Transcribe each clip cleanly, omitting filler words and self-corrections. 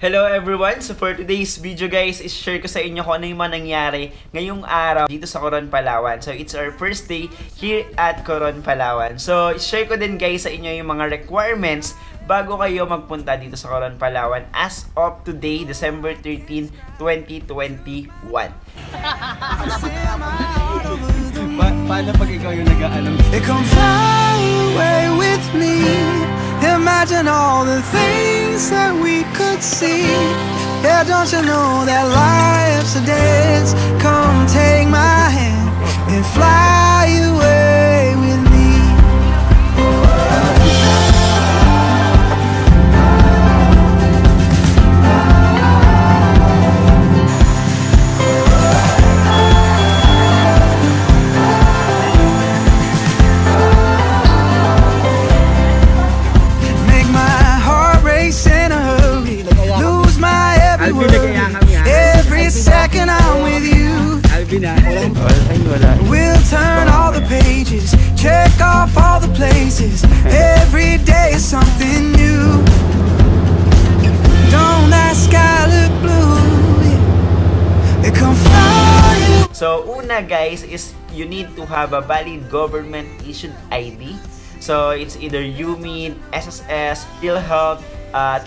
Hello everyone! So for today's video guys, is-share ko sa inyo kung ano yung mga nangyari ngayong araw dito sa Coron, Palawan. So it's our first day here at Coron, Palawan. So is-share ko din guys sa inyo yung mga requirements bago kayo magpunta dito sa Coron, Palawan as of today, December 13, 2021. Paano pag ikaw yung nag-aalam? Come fly away with me. Imagine all the things that we could see. Yeah, don't you know that life's a dance? Come take my hand and fly away with me. Every second I'm with you. We'll turn all the pages, check off all the places. Every day is something new. Don't that sky look blue? It can fly. So una guys is you need to have a valid government issued ID. So it's either UMID, SSS, PhilHealth,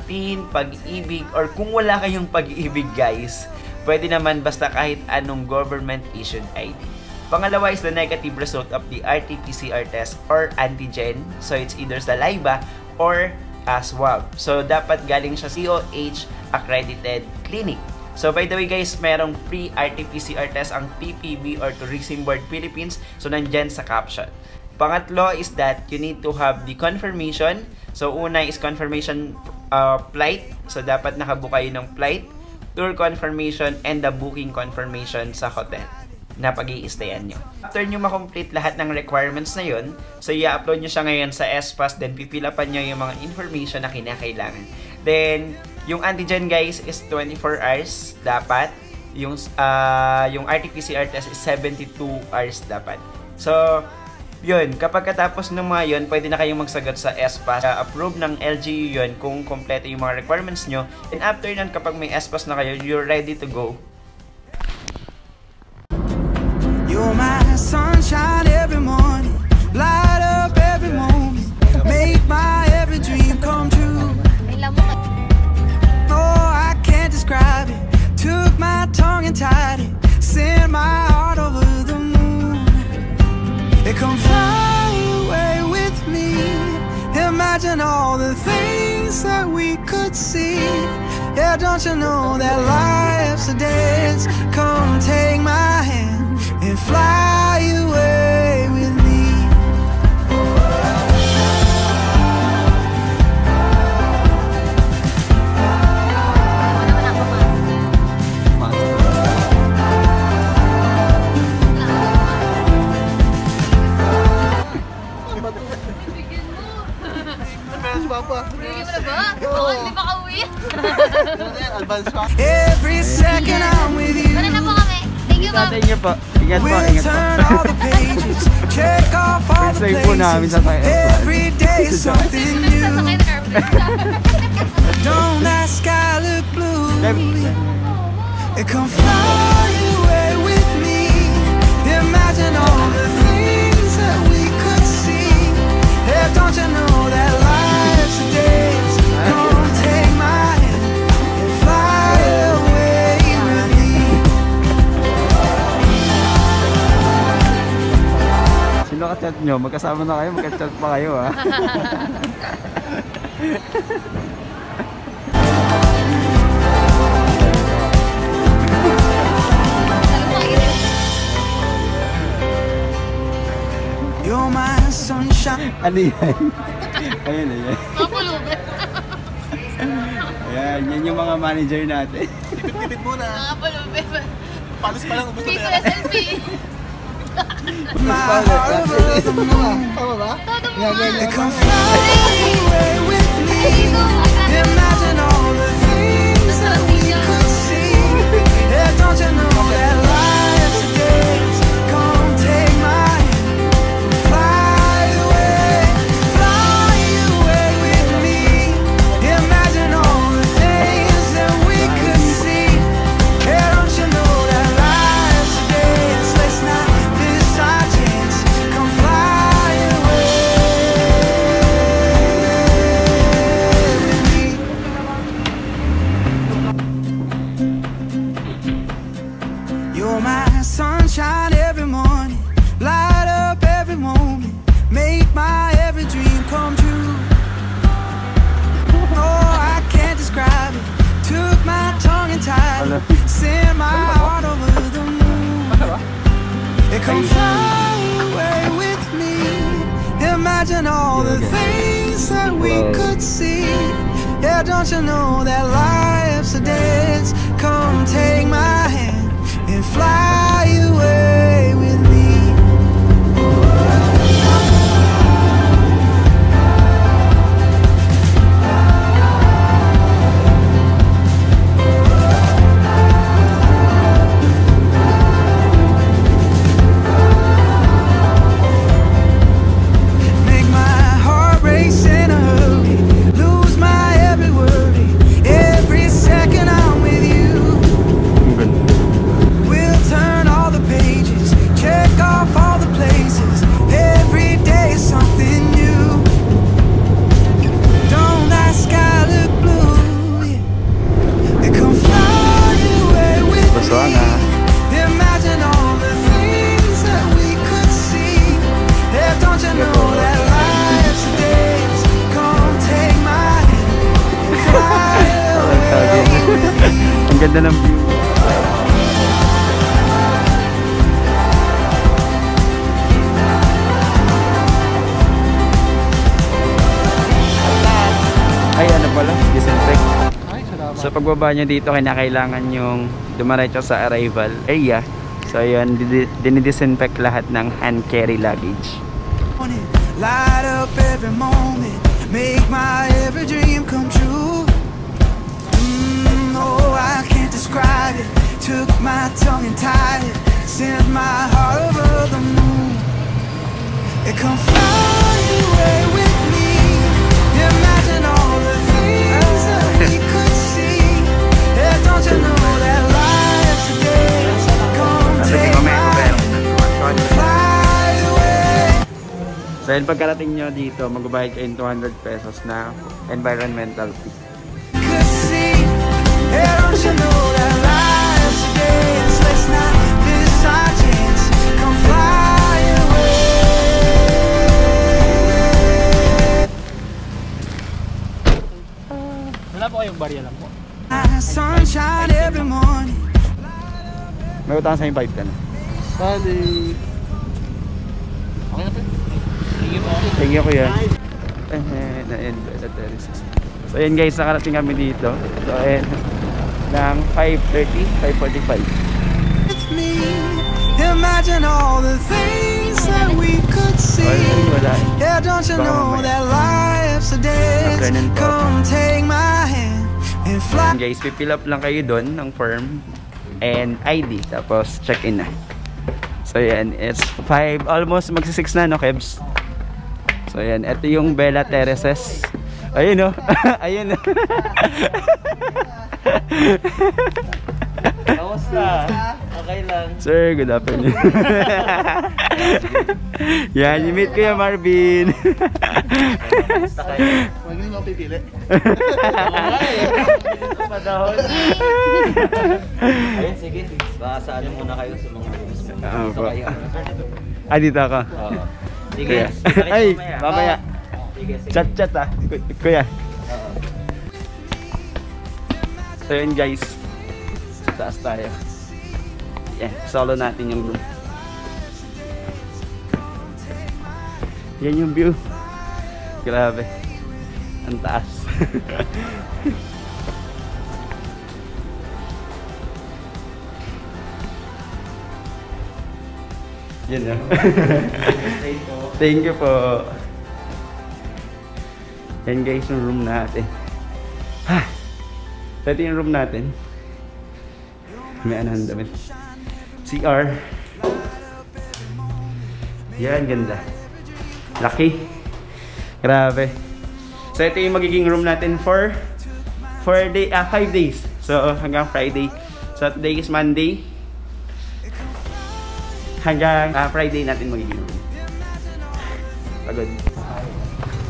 Teen, Pag-ibig, or kung wala kayong Pag-ibig guys, pwede naman basta kahit anong government issued ID. Pangalawa is the negative result of the RT-PCR test or antigen. So it's either saliva or swab. So dapat galing siya COH accredited clinic. So by the way guys, merong free RT-PCR test ang TPB or Tourism Board Philippines. So nandyan sa caption. Pangatlo is that you need to have the confirmation. So una is confirmation flight. So dapat nakabook kayo ng flight, tour confirmation, and the booking confirmation sa hotel na pag-i-stayan nyo. After nyo makomplete lahat ng requirements na yun, so i-upload nyo siya ngayon sa SPAS, then pipilapan nyo yung mga information na kinakailangan. Then, yung antigen guys is 24 hours dapat. Yung RT-PCR test is 72 hours dapat. So, yun, kapag katapos ng mga yun, pwede na kayong magsagot sa SPAS. Approve ng LGU yun kung kompleto yung mga requirements nyo. And after nun, kapag may SPAS na kayo, you're ready to go. You're my sunshine every morning, light up every moment, make my every dream come true. Oh, I can't describe it. Took my tongue and tied it, sent my heart over the moon. It come fly away with me. Imagine all the things that we could see. Yeah, don't you know that life's a dance? Come take my hand and fly away with me. Every second I'm with you. Tatay niyo po. Ingat po, We'll ingat turn po. all the pages, check off all the First day po namin sa places. tayo. Every day is something new. Don't that sky look blue? It can fly away with me. Imagine all the things that we could see. Yeah, don't you know that life's a dance? Come take my hand and fly away with me. Sino ka-chat nyo? Magkasama na kayo, magka-chat pa kayo ha. You're my sunshine. Ano yan? Ayun, ayun. Mapulubin. Ayan, yan yung mga manager natin. Tipid muna. Mapulubin. Palis pa lang ubos na Piso pera. SLP. My heart over the moon. Tama ba? Todo mo It can fly away with me. Imagine all the things that we could see. Yeah, don't you know that life's a dance? Come take my hand and fly away with me. Imagine all the things that Yeah, don't you know that life's a dance? Come take my hand and fly away with me. Make my heart race in a hurry, lose my every worry, every second I'm with you. We'll turn all the pages, check off all the places, every day is something new. Don't that sky look blue? Yeah. Come fly away with Basta me. na. Imagine all the things that we could see. Yeah, don't you know that life's a dance? Come take my hand, fly away with me. Ang ganda ng view. Ay, ano pala? Disinfect. Ay, salamat. So pagbaba nyo dito, kinakailangan yung dumaretso sa arrival area. So ayun, dinidisinfect lahat ng hand carry luggage. Light up every moment, make my every dream come true. Oh, I can't describe it. Took my tongue and tied it, sent my heart over the moon. It come fly away with me. Imagine all the things that we could see. Yeah, don't you know that life's a dance? Come take my hand, fly away. So yun, pagkarating nyo dito, magbabayad kayo ng 200 pesos na environmental fee. Could see. Yeah, don't you know that life's a dance? Let's not miss our chance. Come fly away. Wala po kayong barya lang po. Sunshine every morning. May utang sa yung 510. Bali. Okay na po. Sige po. Thank you, kuya. So yun guys, nakarating kami dito. So ayun, ng 5:30, 5:45. With me, imagine all the things that we could see. Wala. Yeah, don't you know that life's a dance? Afternoon po. Come take my hand and fly. Guys, pipill up lang kayo doon ng form and ID. Tapos check-in na. So yan, it's 5, almost magsi-6 na, no, Kebs? So yan, ito yung Bella Terraces. Ayun, no? Ayun, no? Kamusta? Okay lang. Sir, good afternoon. Yan, you-meet ko yung Marvin. Kamusta kayo? Huwag niyo mapipili. Padahon. Ayun, sige. Baka sa ano muna kayo sa mga rooms. Oo po. Kayo. Ah, dito ako. Oo. Sige. Kuya. kita kayo Ay, mamaya. Sige, sige. Chat ah. Kuya. Oo. So yun guys, sa taas tayo. Yeah, solo natin yung room. Yan yung view. Grabe. Ang taas. Yan na. Thank you po. Yan guys yung room natin. Ha! So ito yung room natin. May anong damit. CR. Yan, ganda. Laki. Grabe. So ito yung magiging room natin for 5 days. So hanggang Friday. So today is Monday. Hanggang Friday natin magiging room. Pagod.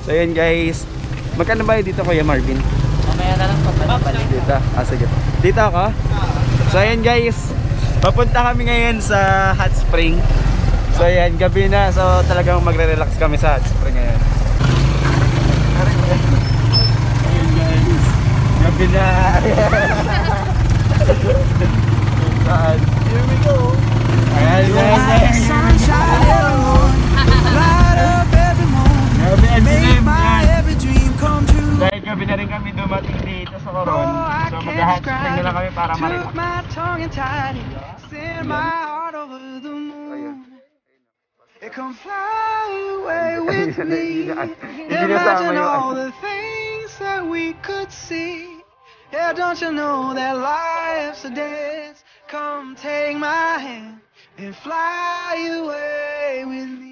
So yun guys. Magkano ba dito Kuya Marvin? Mamaya na lang pagpapalik. Dito. Ah, sige. Dito ako. So ayan guys, papunta kami ngayon sa hot spring. So ayan, gabi na. So talagang magre-relax kami sa hot spring ngayon. Ayan guys, gabi na. Saan? Here we go. Ayan guys. Sunshine every morning, light up every morning, Grabe, ang make dilim my yan. every dream come true. kahit gabi na rin kami dumating dito sa Oh, Coron. I So can't mag-hot describe spring na lang kami para it. ma-relax. Took my tongue and tied it. Sent my heart over the moon. It come fly away with me. Imagine all the things that we could see. Yeah, don't you know that life's a dance? Come take my hand and fly away with me.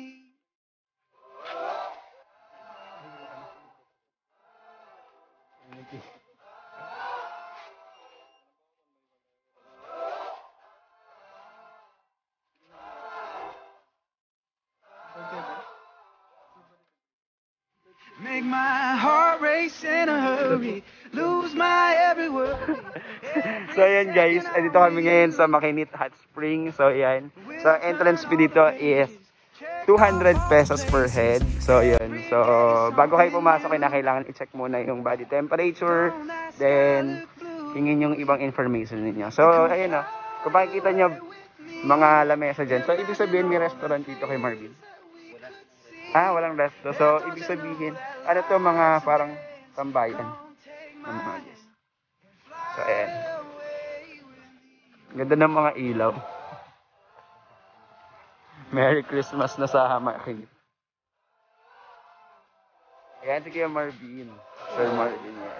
Make my heart race in a hurry, lose my every word. So ayan guys, dito kami ngayon sa Makinit Hot Spring. So ayan, so entrance fee dito is 200 pesos per head. So yun, so bago kayo pumasok, kailangan i-check muna yung body temperature, then hingin yung ibang information ninyo. So ayun o, kung makikita nyo mga lamesa dyan, so ibig sabihin may restaurant dito kay Marvin. Ah, walang resto. So ibig sabihin, ano to, mga parang tambayan ng mga guys. So ayan, ganda ng mga ilaw. Merry Christmas na sa Makinit. Ayan si Kuya Marvin. Sir Marvin yan.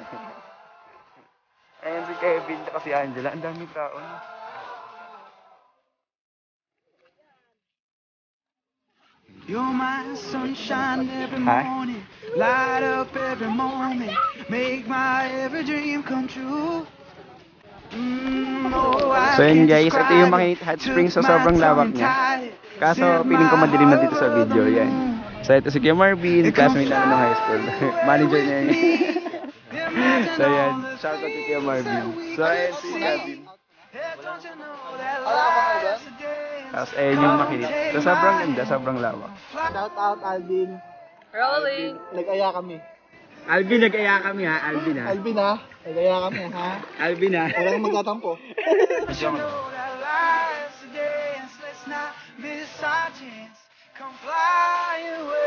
Ayan si Kevin at si Angela. Ang daming tao. You're my sunshine every morning, light up every moment, make my every dream come true. So yun guys, ito yung Makinit Hot Springs. So sobrang lawak niya. Kaso feeling ko madilim na dito sa video. Yan. So ito si Kuya Marvin, classmate namin ng high school. Manager niya yun. So yan, shout out to Kuya Marvin. So ayan si Kevin. Tapos ayun yung Makinit. So sobrang ganda, sobrang lawak. Shout out Alvin. Rolling. Nag-aya kami. Alvin, nag-aya kami ha. Alvin ha. Alvin ha. Nag-aya kami ha. Alvin ha. Walang magtatampo. Come fly away.